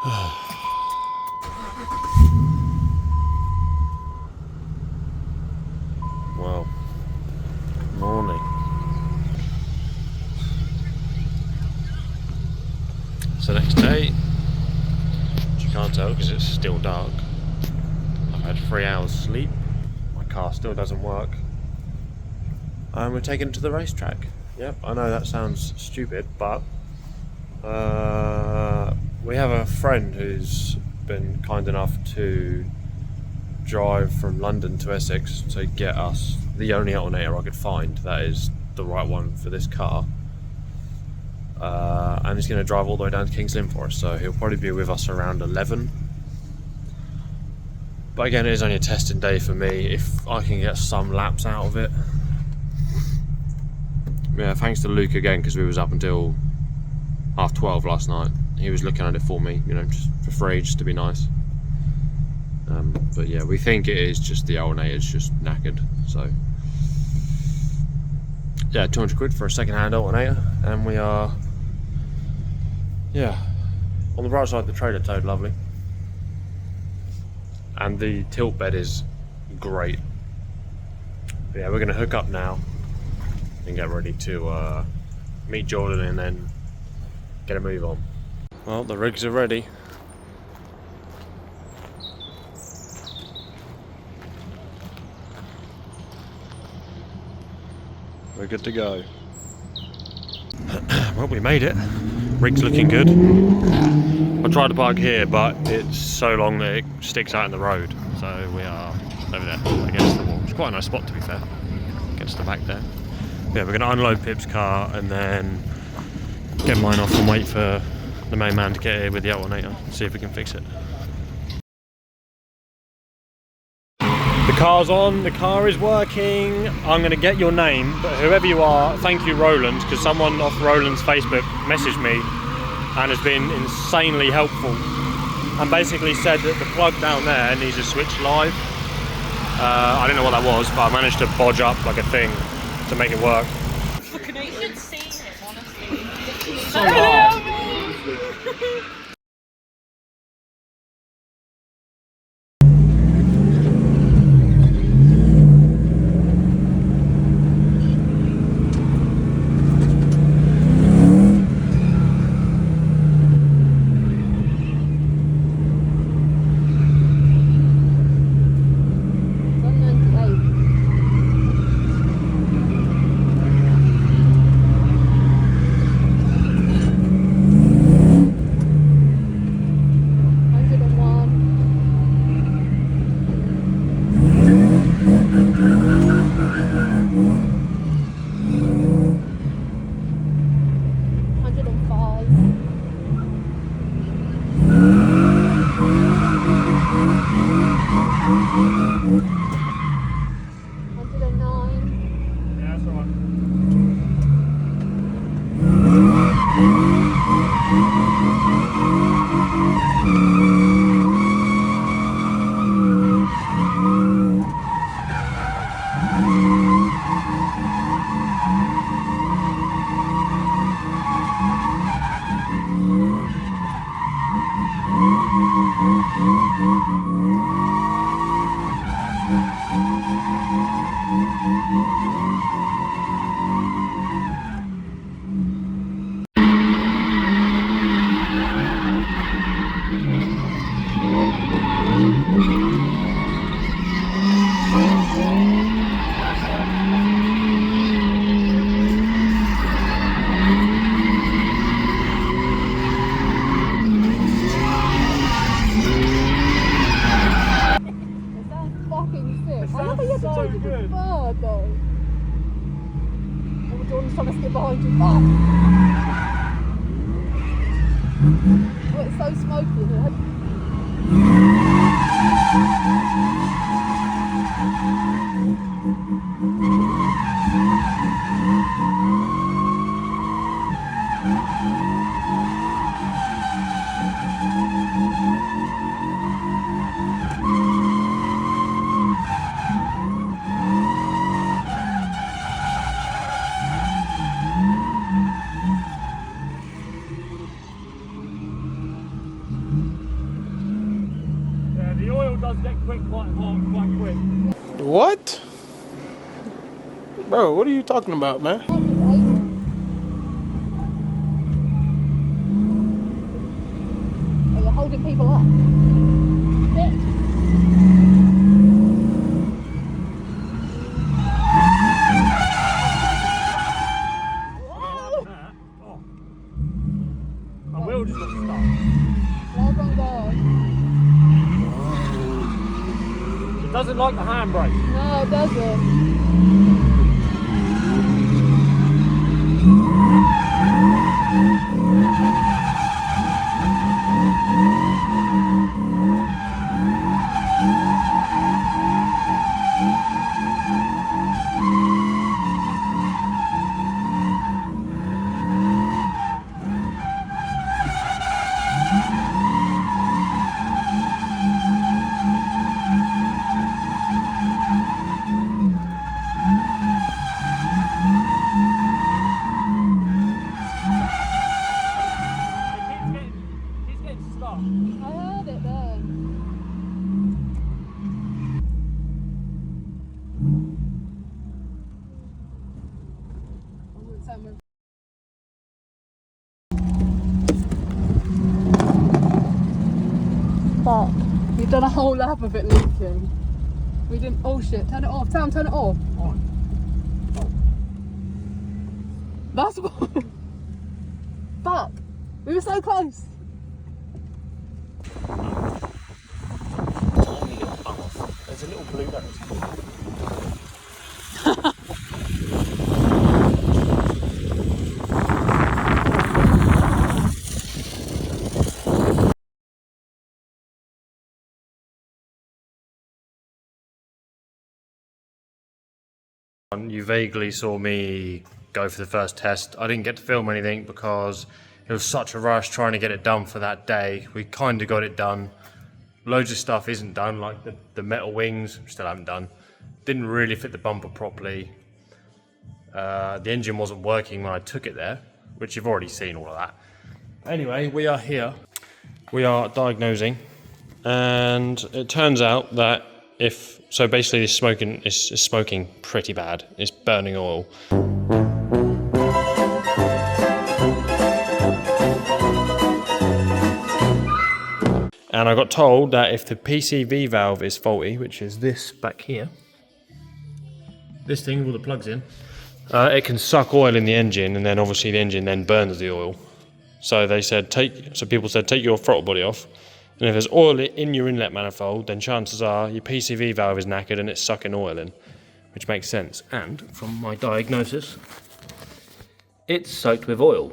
Well, morning. So next day, which you can't tell because it's still dark. I've had 3 hours sleep. My car still doesn't work. And we're taken to the racetrack. Yep, I know that sounds stupid, but we have a friend who's been kind enough to drive from London to Essex to get us the only alternator I could find that is the right one for this car. And he's going to drive all the way down to King's Lynn for us, so he'll probably be with us around 11. But again, it is only a testing day for me, if I can get some laps out of it. Yeah, thanks to Luke again, because we was up until 12:30 last night. He was looking at it for me, you know, just for free, just to be nice. But yeah, we think it is just the alternator's just knackered, so yeah, 200 quid for a second-hand alternator, and we are, yeah, on the right side of the trailer towed, lovely. And the tilt bed is great. But yeah, we're going to hook up now and get ready to meet Jordan and then get a move on. Well, the rigs are ready. We're good to go. Well, we made it. Rig's looking good. I tried to park here, but it's so long that it sticks out in the road. So we are over there against the wall. It's quite a nice spot, to be fair. Against the back there. Yeah, we're going to unload Pip's car and then get mine off and wait for the main man to get here with the alternator. See if we can fix it. The car's on, the car is working. I'm going to get your name, but whoever you are, thank you Roland, because someone off Roland's Facebook messaged me and has been insanely helpful and basically said that the plug down there needs a switch live. I didn't know what that was, but I managed to bodge up like a thing to make it work. You should see him, honestly. So hard. Jordan's trying to skip behind you. Oh, it's so smoky in here. does get quick, quite hot, quite quick. What? Bro, what are you talking about, man? Oh, you're holding people up. My wheel just got stuck. Love on God. It doesn't like the handbrake. No, it doesn't. He's getting stuck. I heard it then. Fuck. We've done a whole lap of it leaking. We didn't. Oh shit, turn it off. Sam, turn it off. On. That's what. Fuck. We were so close. Tiny little bung off. There's a little blue there. You vaguely saw me go for the first test. I didn't get to film anything because it was such a rush trying to get it done for that day. We kind of got it done. Loads of stuff isn't done, like the metal wings, still haven't done. Didn't really fit the bumper properly. The engine wasn't working when I took it there, which you've already seen all of that. Anyway, we are here. We are diagnosing, and it turns out that so basically this smoking is smoking pretty bad. It's burning oil. And I got told that if the PCV valve is faulty, which is this back here, this thing with all the plugs in, it can suck oil in the engine, and then obviously the engine then burns the oil. So they said people said take your throttle body off, and if there's oil in your inlet manifold, then chances are your PCV valve is knackered and it's sucking oil in, which makes sense. And from my diagnosis, it's soaked with oil.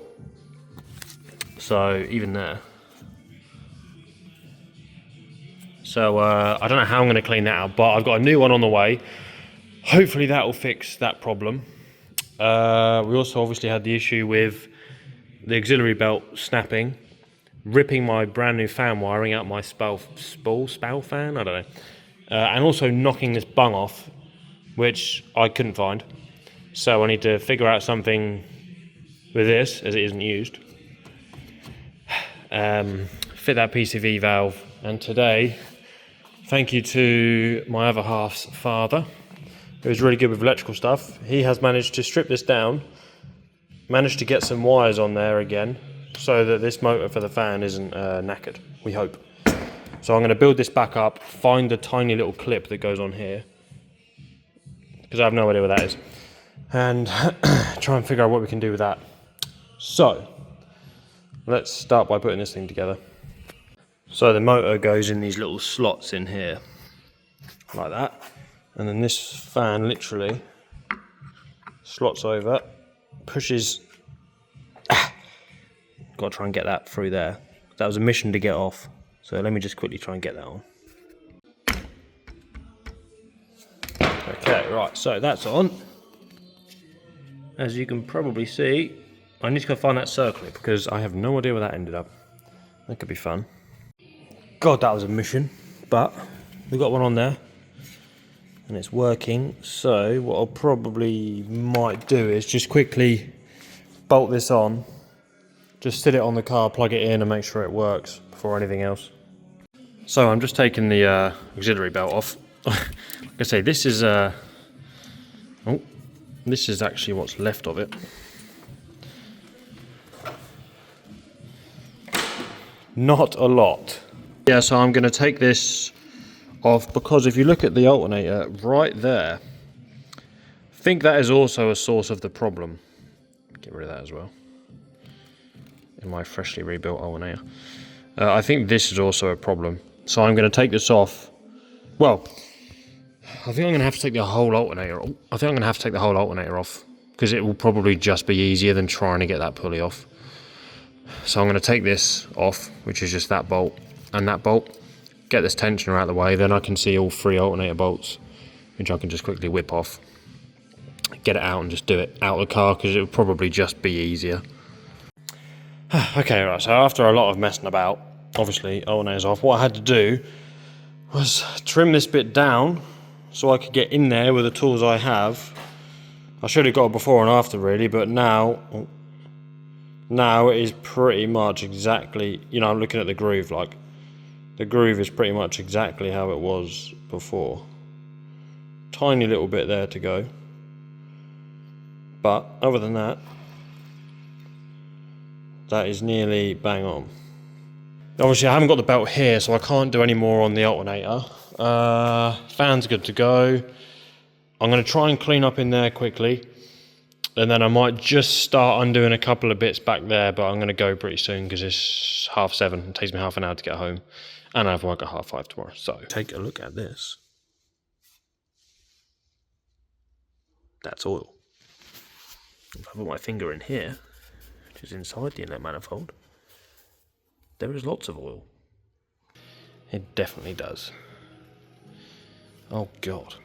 So even there. So I don't know how I'm going to clean that out, but I've got a new one on the way. Hopefully that will fix that problem. We also obviously had the issue with the auxiliary belt snapping, ripping my brand new fan wiring out my spout fan, I don't know, and also knocking this bung off, which I couldn't find. So I need to figure out something with this, as it isn't used. Fit that PCV valve, and today, thank you to my other half's father, who is really good with electrical stuff. He has managed to strip this down, managed to get some wires on there again, so that this motor for the fan isn't knackered, we hope. So I'm going to build this back up, find a tiny little clip that goes on here, because I have no idea what that is, and try and figure out what we can do with that. So, let's start by putting this thing together. So the motor goes in these little slots in here, like that, and then this fan literally slots over, pushes. Got to try and get that through there. That was a mission to get off, so let me just quickly try and get that on. Okay, right, so that's on. As you can probably see, I need to go find that circlip because I have no idea where that ended up. That could be fun. God, that was a mission, but we've got one on there and it's working. So what I'll probably might do is just quickly bolt this on, just sit it on the car, plug it in and make sure it works before anything else. So I'm just taking the auxiliary belt off. Like I say, this is this is actually what's left of it. Not a lot. Yeah, so I'm going to take this off because if you look at the alternator right there, I think that is also a source of the problem. Get rid of that as well. In my freshly rebuilt alternator. I think this is also a problem. So I'm going to take this off. Well, I think I'm going to have to take the whole alternator off. I think I'm going to have to take the whole alternator off because it will probably just be easier than trying to get that pulley off. So I'm going to take this off, which is just that bolt and that bolt. Get this tensioner out of the way, then I can see all 3 alternator bolts, which I can just quickly whip off. Get it out and just do it out of the car because it would probably just be easier. Okay, right, so after a lot of messing about, obviously alternators off, what I had to do was trim this bit down so I could get in there with the tools I have. I should have got a before and after really, but now it is pretty much exactly, you know, I'm looking at the groove, like the groove is pretty much exactly how it was before. Tiny little bit there to go, but other than that, that is nearly bang on. Obviously I haven't got the belt here, so I can't do any more on the alternator. Fan's good to go. I'm going to try and clean up in there quickly, and then I might just start undoing a couple of bits back there, but I'm going to go pretty soon because it's 7:30. It takes me half an hour to get home, and I have work at 5:30 tomorrow. So take a look at this. That's oil. If I put my finger in here, which is inside the inlet manifold, there is lots of oil. It definitely does. Oh God.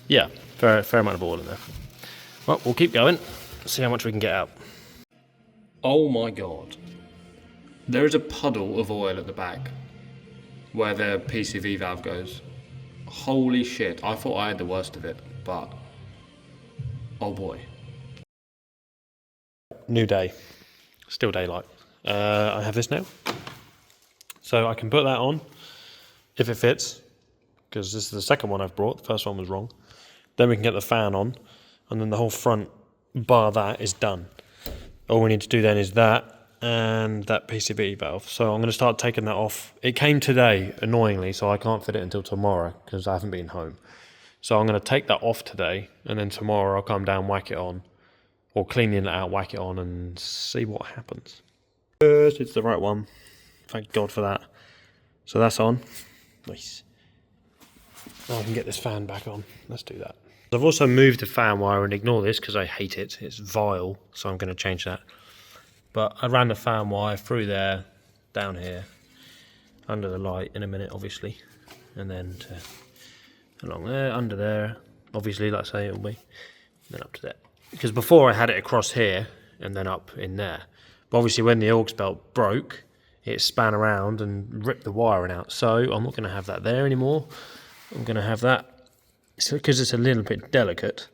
Yeah, fair amount of oil in there. Well, we'll keep going, see how much we can get out. Oh my God. There is a puddle of oil at the back where the PCV valve goes. Holy shit, I thought I had the worst of it, but oh boy. New day, still daylight. I have this now. So I can put that on if it fits, because this is the second one I've brought, the first one was wrong. Then we can get the fan on, and then the whole front bar that is done. All we need to do then is that and that PCB valve. So I'm going to start taking that off. It came today, annoyingly, so I can't fit it until tomorrow because I haven't been home. So I'm going to take that off today, and then tomorrow I'll come down, whack it on, or clean the inlet out, whack it on, and see what happens. First, it's the right one. Thank God for that. So that's on. Nice. Now I can get this fan back on. Let's do that. I've also moved the fan wire, and ignore this because I hate it. It's vile, so I'm going to change that. But I ran the fan wire through there, down here, under the light in a minute, obviously. And then along there, under there, obviously, like I say, it'll be. And then up to there. Because before I had it across here, and then up in there. But obviously when the aux belt broke, it span around and ripped the wiring out. So I'm not going to have that there anymore. I'm going to have that. So because it's a little bit delicate,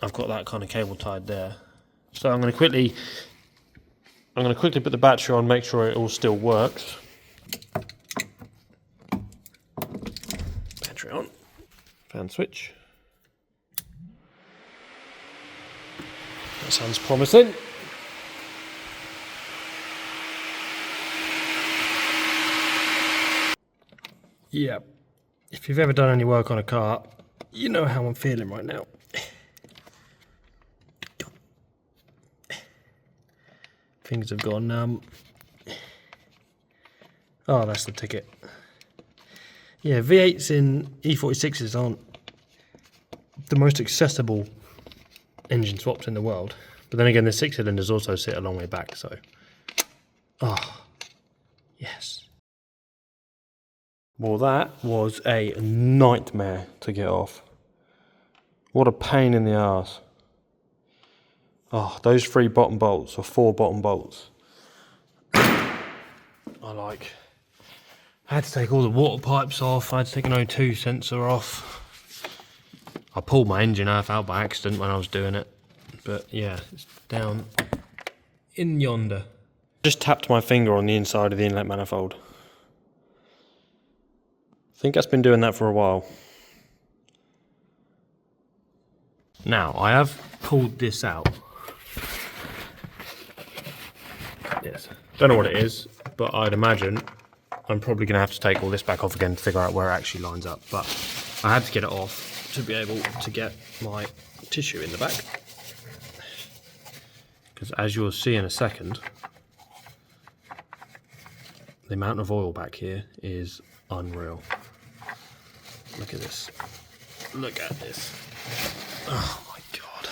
I've got that kind of cable tied there. So I'm going to quickly put the battery on, make sure it all still works. Battery on. Fan switch. That sounds promising. Yeah. If you've ever done any work on a car, you know how I'm feeling right now. Fingers have gone numb. Oh, that's the ticket. Yeah, V8s in E46s aren't the most accessible engine swaps in the world. But then again, the 6 cylinders also sit a long way back, so. Oh, yes. Well, that was a nightmare to get off. What a pain in the arse. Oh, those 3 bottom bolts, or 4 bottom bolts. I had to take all the water pipes off, I had to take an O2 sensor off. I pulled my engine earth out by accident when I was doing it. But yeah, it's down in yonder. Just tapped my finger on the inside of the inlet manifold. I think that's been doing that for a while. Now, I have pulled this out. Yes. Don't know what it is, but I'd imagine I'm probably going to have to take all this back off again to figure out where it actually lines up. But I had to get it off to be able to get my tissue in the back. Because as you'll see in a second, the amount of oil back here is unreal. Look at this. Look at this. Oh my God.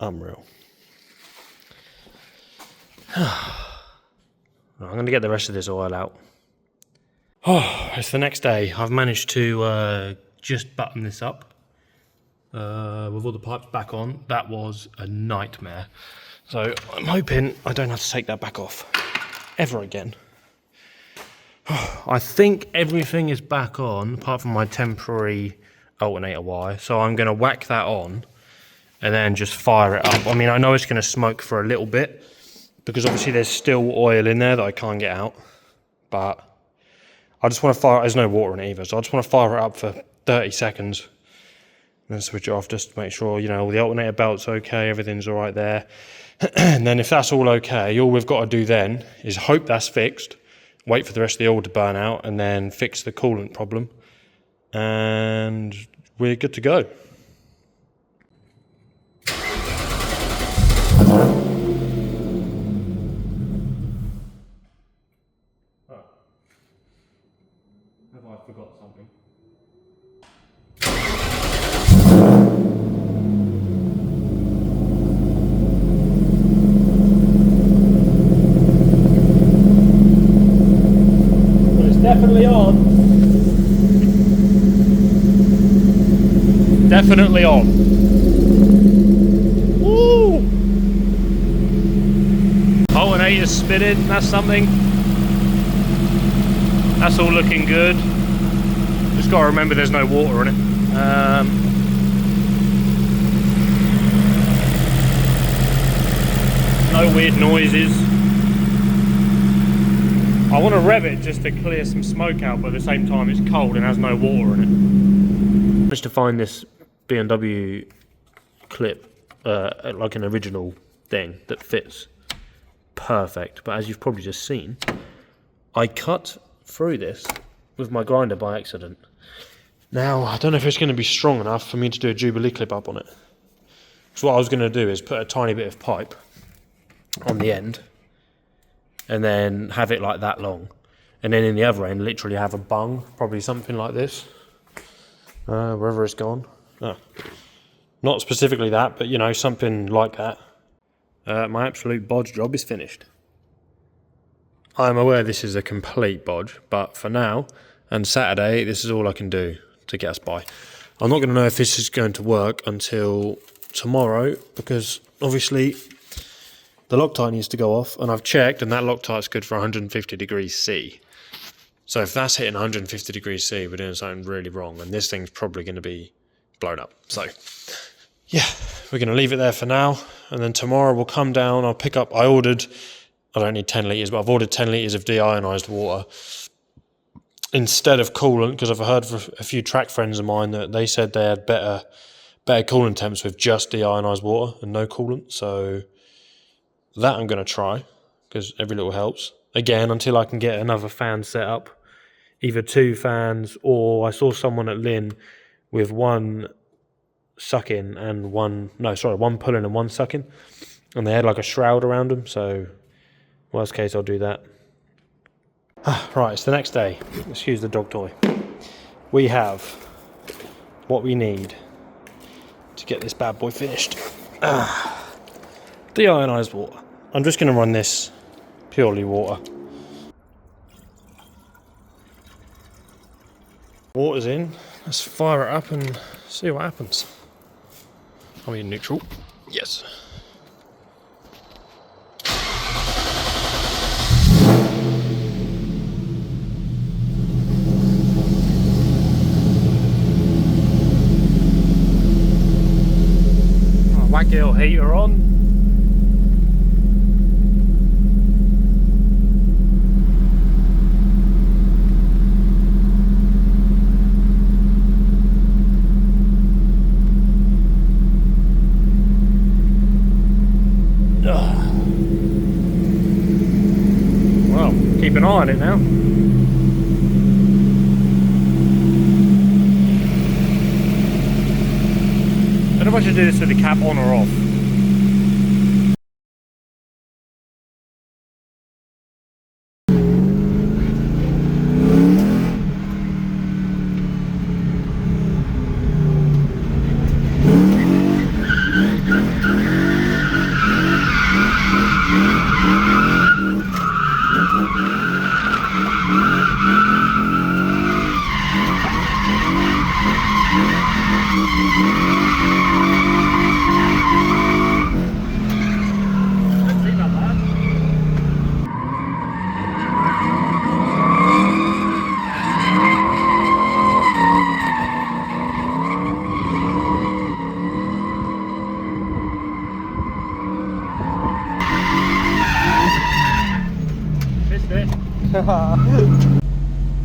Unreal. I'm going to get the rest of this oil out. Oh, it's the next day. I've managed to just button this up with all the pipes back on. That was a nightmare. So I'm hoping I don't have to take that back off ever again. I think everything is back on apart from my temporary alternator wire. So I'm going to whack that on and then just fire it up. I mean, I know it's going to smoke for a little bit because obviously there's still oil in there that I can't get out. But I just want to fire it. There's no water in it either. So I just want to fire it up for 30 seconds. And then switch it off just to make sure, you know, all the alternator belt's okay, everything's all right there. And then if that's all okay, all we've got to do then is hope that's fixed, wait for the rest of the oil to burn out, and then fix the coolant problem. And we're good to go. Oh. Have I forgot something? Definitely on. Definitely on. Woo! Alternator's spinning, that's something. That's all looking good. Just got to remember there's no water in it. No weird noises. I want to rev it just to clear some smoke out, but at the same time it's cold and has no water in it. Managed to find this B&W clip, like an original thing that fits perfect. But as you've probably just seen, I cut through this with my grinder by accident. Now, I don't know if it's going to be strong enough for me to do a Jubilee clip up on it. So what I was going to do is put a tiny bit of pipe on the end, and then have it like that long, and then in the other end literally have a bung, probably something like this, wherever it's gone. Not specifically that, but you know, something like that. My absolute bodge job is finished. I'm aware this is a complete bodge, but for now and Saturday this is all I can do to get us by. I'm not going to know if this is going to work until tomorrow, because obviously the Loctite needs to go off, and I've checked, and that Loctite's good for 150 degrees C. So if that's hitting 150 degrees C, we're doing something really wrong, and this thing's probably going to be blown up. So, yeah, we're going to leave it there for now, and then tomorrow we'll come down, I'll pick up, I don't need 10 litres, but I've ordered 10 litres of deionized water instead of coolant, because I've heard from a few track friends of mine that they said they had better coolant temps with just deionized water and no coolant, so that I'm going to try, because every little helps. Again, until I can get another fan set up, either 2 fans, or I saw someone at Lynn with one sucking and one pulling and one sucking, and they had like a shroud around them, so worst case I'll do that. Right, it's the next day. Excuse the dog toy. We have what we need to get this bad boy finished. Deionized water. I'm just going to run this purely water. Water's in. Let's fire it up and see what happens. Are we in neutral? Yes. Whack your heater on. Well, keep an eye on it now. I don't know if I should do this with the cap on or off.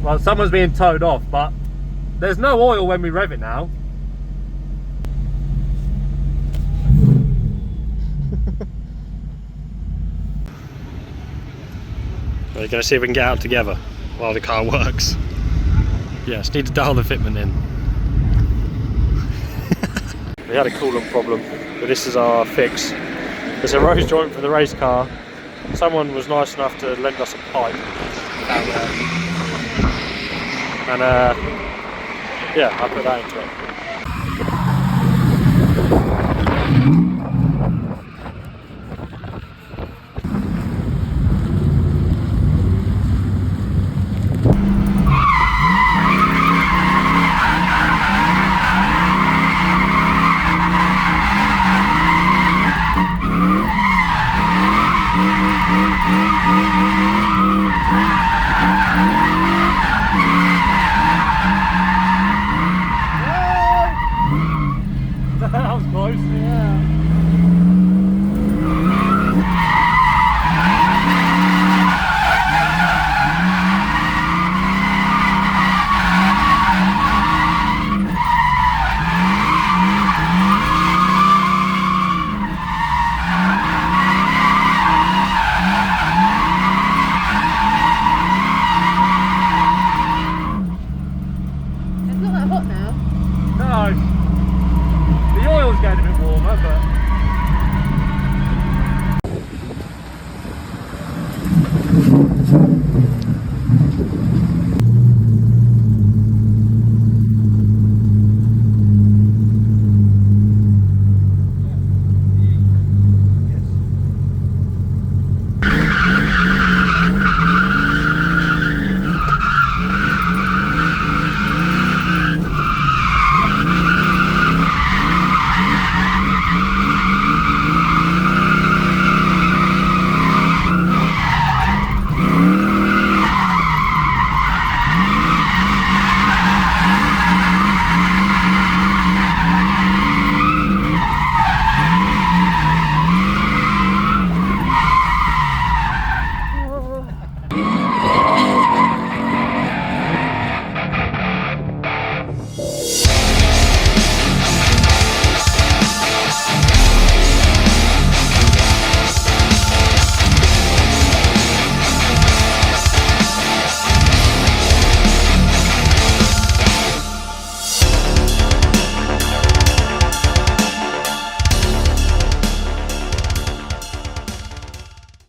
Well, someone's being towed off, but there's no oil when we rev it now. We're going to see if we can get out together while the car works. Yes, need to dial the fitment in. We had a coolant problem, but this is our fix. There's a rose joint for the race car. Someone was nice enough to lend us a pipe down there. And yeah, I put that into it. That was close. Yeah. It's not that hot now. No. The oil's getting a bit warmer, but